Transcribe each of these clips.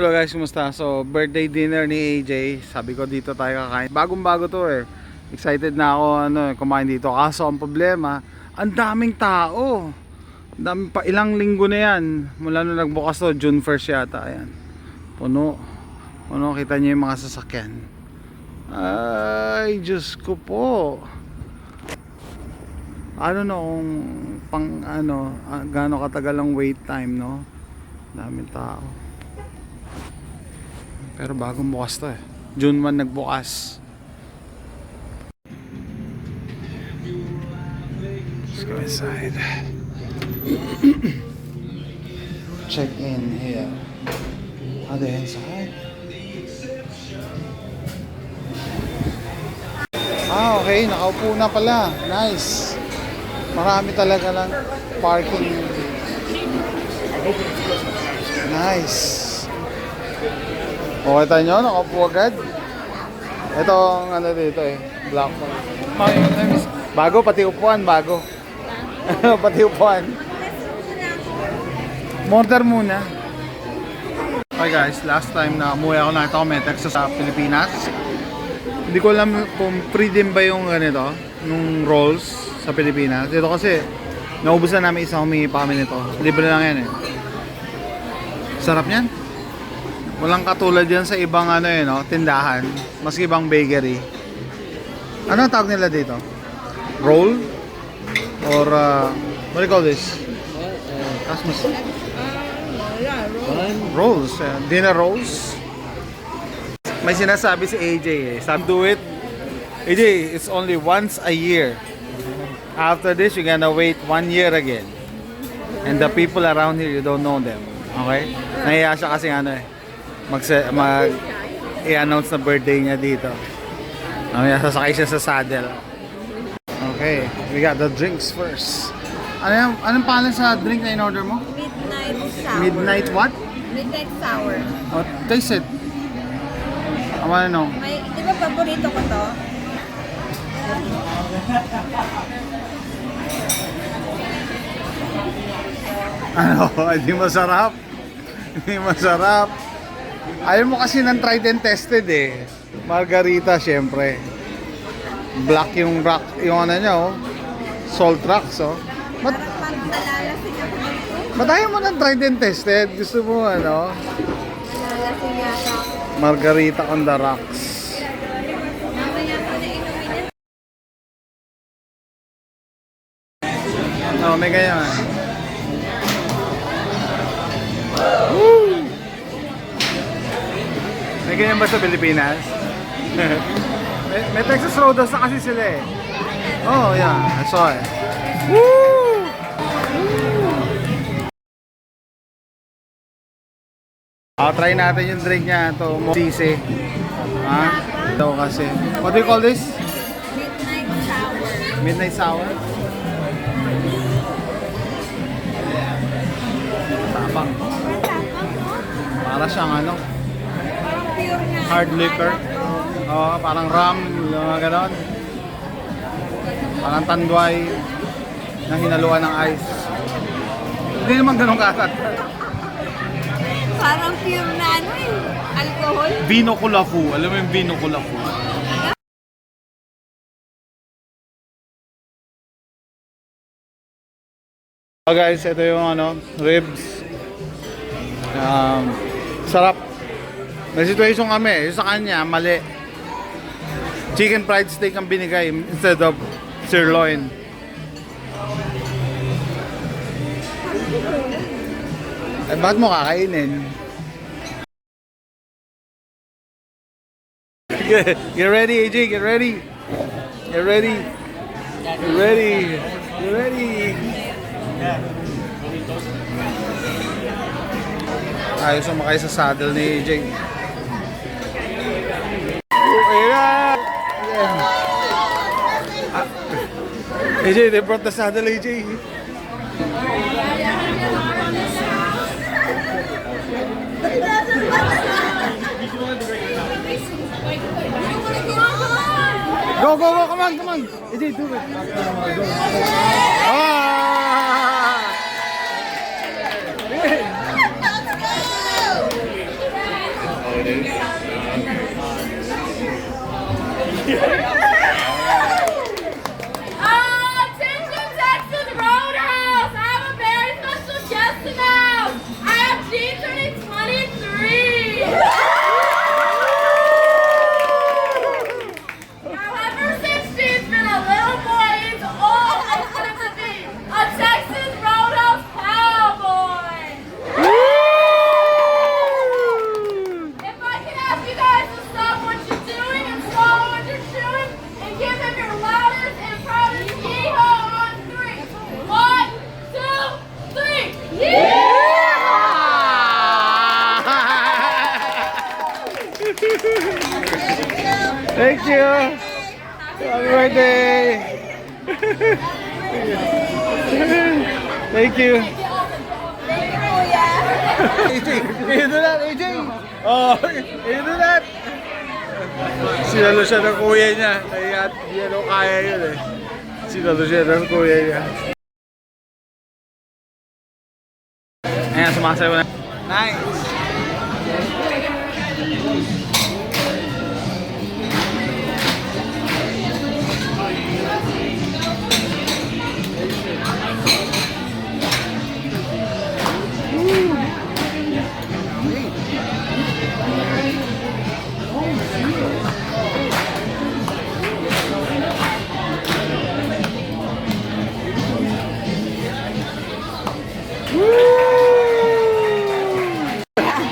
Hello guys, kumusta? So, birthday dinner ni AJ. Sabi ko dito tayo kakain. Bagong-bago to eh. Excited na ako kumain dito. Kaso ang problema, ang daming tao. Ilang linggo na yan. Mula nung nagbukas to, June 1st yata. Ayan. Puno. Puno, kita niyo yung mga sasakyan. Ay, Diyos ko po. Ano no, kung gaano katagal ang wait time, no? Daming tao. Pero bagong bukas to eh. June 1 nagbukas. Let's go inside. Check in here. Are they inside? Okay. Nakaupo na pala. Nice. Marami talaga lang parking. Nice. Okay tayo nyo, nakaupo agad. Ito ang dito eh, black one. Bago, pati upuan, bago. Pati upuan. Order muna. Okay guys, last time na umuwi ako, nakita ko may Texas sa Pilipinas. Hindi ko alam kung free din ba yung ganito, nung rolls sa Pilipinas. Dito kasi, naubos na namin isang humingi pa kami nito. Libre lang yan eh. Sarap yan. Walang katulad yan sa ibang tindahan, maski ibang bakery. Ano ang tawag nila dito? Roll? Or what do you call this? Rolls. Dinner rolls. May sinasabi si AJ eh. Sabi, do it. AJ, it's only once a year. After this, you're gonna wait 1 year again. And the people around here, you don't know them. Okay? Nahiya siya kasi i-announce na birthday niya dito. Sasakay siya sa saddle. Okay, we got the drinks first. Anong pangalan sa drink na in-order mo? Midnight sour. Midnight what? Midnight sour. Oh, taste it. I wanna know. Di ba paborito ko to? Hindi masarap. Hindi masarap. Ayaw mo kasi ng tried and tested eh. Margarita syempre. Black yung rock, yung niya Salt rocks Ba't Malalasing ako dito. Ba't ayaw mo ng tried and tested? Gusto mo Malalasing yata ako. Margarita on the rocks. Mamaya ko na inumin. May ganyan. Woo! May ganyan ba sa Pilipinas? may Texas Roadhouse na kasi sila eh. Oh yeah, I saw it. Woo! Try natin yung drink niya. Ito, Sisi. Ito kasi. What do you call this? Midnight sour. Midnight sour? Tapang. Para siyang Parang pure na. hard liquor. Parang rum, mga ganon. Parang tanduay na hinaluan ng ice. Hindi naman ganon kakat. Parang pure na alcohol. Vino Kulafu. Alam mo yung Vino Kulafu? So guys, ito yung ribs. Sarap. May situation kami, yung sa kanya, mali. Chicken fried steak ang binigay instead of sirloin. Bakit mo kakainin? Get ready, AJ, get ready. Get ready. Get ready. Get ready. Ayos sumakay sa saddle ni AJ. AJ, they brought the saddle, AJ. Go, go, go, come on, come on. AJ, do it. Thank you. Happy birthday. Thank you. AJ, you do that, AJ. Oh, you do that. Sinalo siya ng kuya niya. Kaya di kaya yun eh. Sinalo siya ng kuya niya. Ayan, sumasayaw na. Nice.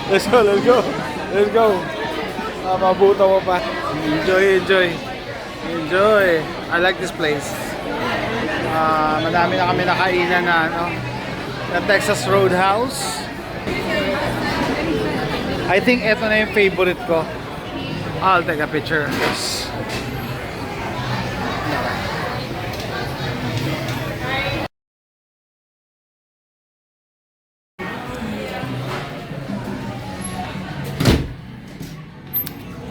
Let's go, let's go. Let's go. Mabuta mo pa. Enjoy, enjoy. Enjoy. I like this place. Madami na kami nakainan na ano. The Texas Roadhouse. I think ito na yung favorite ko. I'll take a picture. Yes.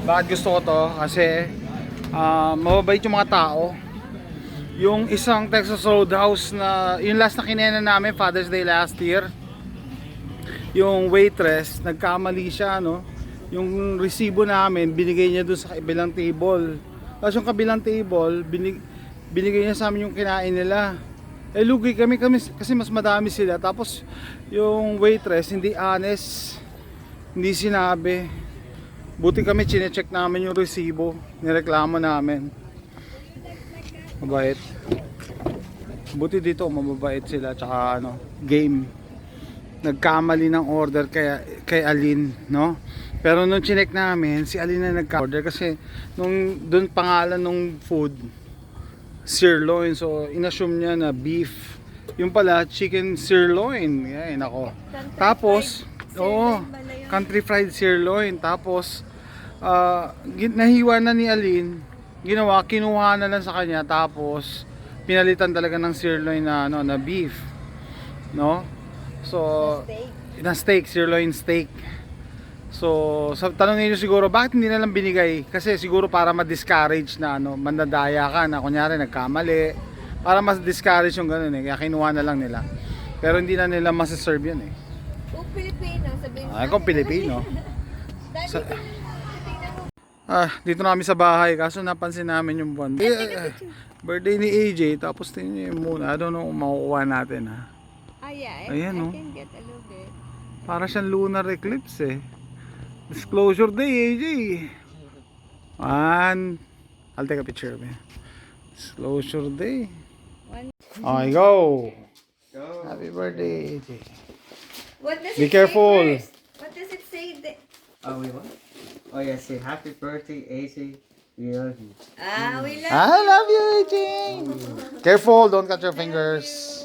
Bakit gusto ko to? Kasi mababait yung mga tao. Yung isang Texas Roadhouse na yung last na kinena namin Father's Day last year, yung waitress nagkamali siya, no? Yung resibo namin binigay niya doon sa kabilang table. Tapos yung kabilang table binigay niya sa amin yung kinain nila. Eh lugi kami kasi mas madami sila. Tapos yung waitress hindi honest, hindi sinabi. Buti kami chine-check namin yung resibo, nireklamo namin. Mabait. Buti dito mababait sila, tsaka ano, game. Nagkamali ng order kay Alin, no? Pero nung chinek namin, si Alin na nagka-order kasi nung doon pangalan ng food sirloin, so inassume niya na beef. Yung pala chicken sirloin. Yan ako. Tapos, country fried sirloin. Tapos nahiwa na ni Alin, kinuha na lang sa kanya, tapos pinalitan talaga ng sirloin na ano, na beef, no? So na steak, sirloin steak. So sa tanong niyo siguro bakit hindi na lang binigay, kasi siguro para ma-discourage na ano, mandadaya ka na kunyari nagkamali, para mas discourage yung ganun eh, kaya kinuha na lang nila. Pero hindi na nila masaserve yun eh. Kung Pilipino, sabihin mo. Kung Pilipino. Dito na kami sa bahay, kaso napansin namin yung buwan. Birthday ni AJ, tapos tingnan niyo muna. I don't know kung makukuha natin ha. Yeah, Ayan, I oh. can get a little bit. Para siyang lunar eclipse eh. Disclosure day, AJ. I'll take a picture of it. Disclosure day. Okay, go. Happy birthday, AJ. What does Be it careful. say first? What does it say? Oh, wait, what? Oh, yeah, say happy birthday, AC. We love you. We love I love you, AJ. Careful, don't cut your fingers.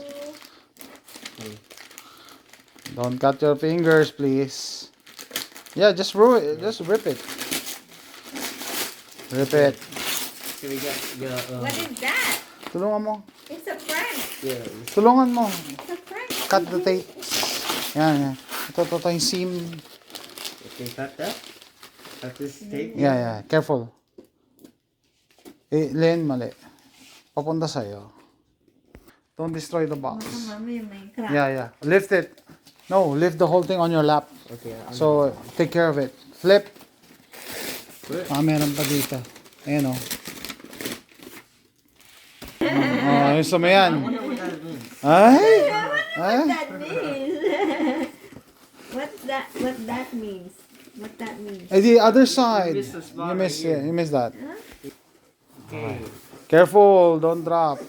Don't cut your fingers, please. Yeah, just rip it. Rip it. So we got What is that? Tulungan mo. It's a prank. yeah. Tulungan mo. It's a prank. Cut the tape. Yan. Ito yung seam. Okay, cut that. Cut this tape. Yeah. Careful. Len, mali. Papunta sa'yo. Don't destroy the box. Mami, may crack. Yeah. Lift it. No, lift the whole thing on your lap. Okay. So, take care of it. Flip. Flip. Meron pa dito. Ayan o. Ayos mo yan. Ay! What that means? What that means? What that means? The other side. You missed the spot You missed that. Okay. Careful, don't drop.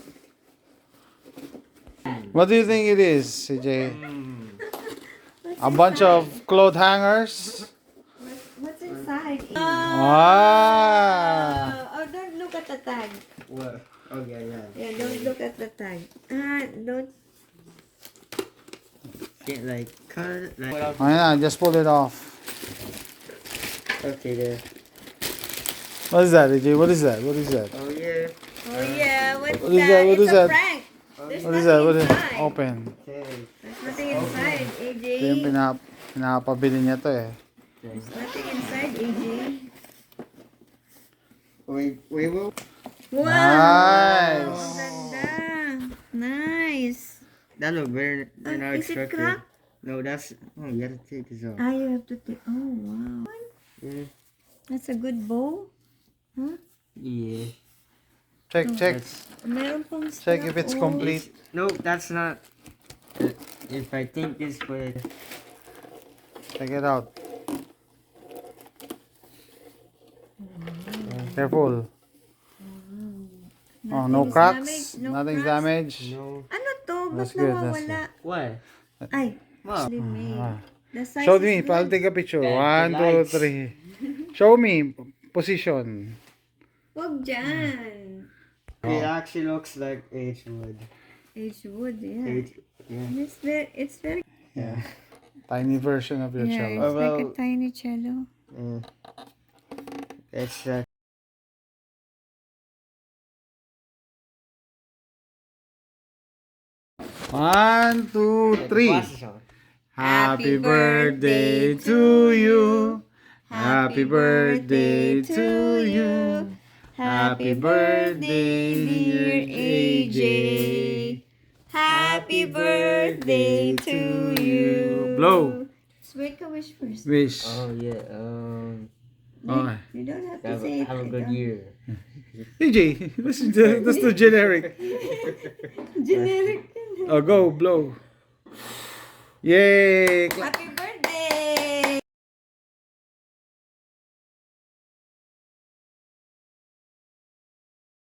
What do you think it is, CJ? A bunch of cloth hangers? What's inside? Don't look at the tag. What? Oh, yeah. Yeah, don't look at the tag. Don't. Can't like cut it. Like, Ayan na, just pull it off. okay, there. What is that, AJ? What is that? What is that? Oh yeah. Oh yeah, what's What is that? that? What It's is a that? prank. There's What is that? What is nothing that? inside. Open. Okay. There's nothing inside, AJ. Ito yung pinapabili niya to eh. There's nothing inside, AJ. We will. Wow! Nice. Ganda. Nice. That look very not Is it expected. cracked? No, that's. Oh, you gotta take this off. Ah, you have to take. Oh, wow. Yeah. That's a good bow. Huh? Yeah. Check. Meron pang Check strap. if it's Oh. complete. No, that's not. If I think this way. Check it out. Careful. Oh, no Nothing's cracks. damaged, no Nothing's cracks. damaged. No. Ano to? Ba't That's good, that's nawawala? Why? Ay, Wow. actually made. Ah. The size Show is me. I'll good. take a picture. The 1, 2, lights. 3. Show me. Position. Huwag dyan. It actually looks like H wood. H wood, yeah. Yeah. It's very, Yeah. Tiny version of your yeah, cello. it's like a Well- tiny cello. It's One, two, three. glasses on. Happy birthday to you. Happy birthday to you. Happy birthday, dear AJ. Happy birthday to you. Blow. Just make a wish first. Wish. Oh yeah. Okay. You don't have to Have, say it. have a I good don't- year. AJ, that's too generic. Generic. Oh, go, blow. Yay. Happy